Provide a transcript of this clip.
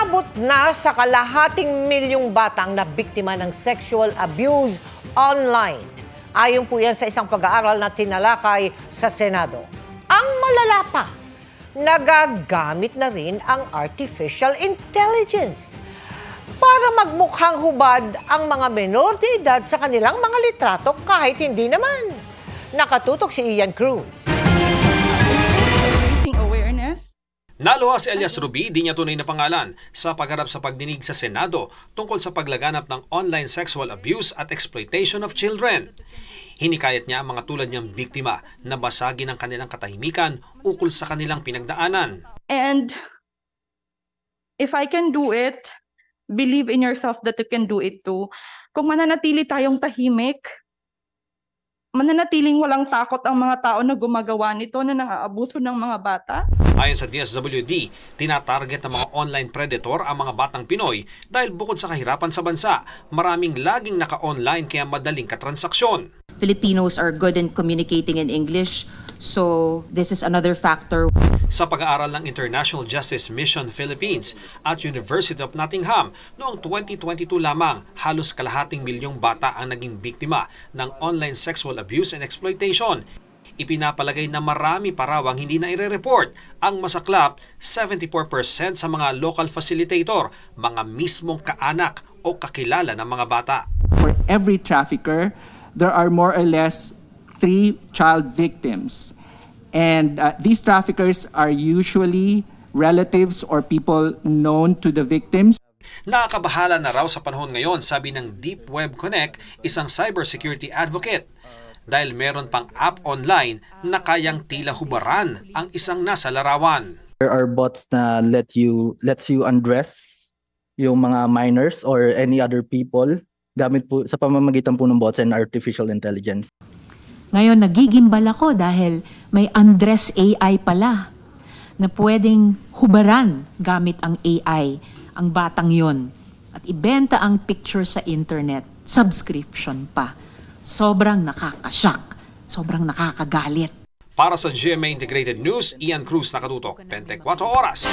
Umabot na sa kalahating milyong batang na biktima ng sexual abuse online. Ayon po yan sa isang pag-aaral na tinalakay sa Senado. Ang malala pa, nagagamit na rin ang artificial intelligence para magmukhang hubad ang mga menor de edad sa kanilang mga litrato kahit hindi naman. Nakatutok si Ian Cruz. Naluha si Elias Ruby, di niya tunay na pangalan, sa pagharap sa pagdinig sa Senado tungkol sa paglaganap ng online sexual abuse at exploitation of children. Hinikayat niya ang mga tulad niyang biktima na basagin ang kanilang katahimikan ukol sa kanilang pinagdaanan. And if I can do it, believe in yourself that you can do it too. Kung mananatili tayong tahimik, mananatiling walang takot ang mga tao na gumagawa nito na nang-aabuso ng mga bata. Ayon sa DSWD, tinatarget ng mga online predator ang mga batang Pinoy dahil bukod sa kahirapan sa bansa, maraming laging naka-online kaya madaling katransaksyon. Filipinos are good in communicating in English, so this is another factor. Sa pag-aaral ng International Justice Mission Philippines at University of Nottingham, noong 2022 lamang, halos kalahating milyong bata ang naging biktima ng online sexual abuse and exploitation. Ipinapalagay na marami pa raw ang hindi na ire-report. Ang masaklap, 74% sa mga local facilitator, mga mismong kaanak o kakilala ng mga bata. For every trafficker, there are more or less 3 child victims. And these traffickers are usually relatives or people known to the victims. Nakakabahala na raw sa panahon ngayon, sabi ng Deep Web Connect, isang cybersecurity advocate. Dahil meron pang app online na kayang tila hubaran ang isang nasa larawan. There are bots na lets you undress yung mga minors or any other people gamit po sa pamamagitan po ng bots and artificial intelligence. Ngayon, nagigimbal ako dahil may undress AI pala na pwedeng hubaran gamit ang AI, ang batang yon, at ibenta ang picture sa internet, subscription pa. Sobrang nakakashock, sobrang nakakagalit. Para sa GMA Integrated News, Ian Cruz, nakatutok, 24 oras.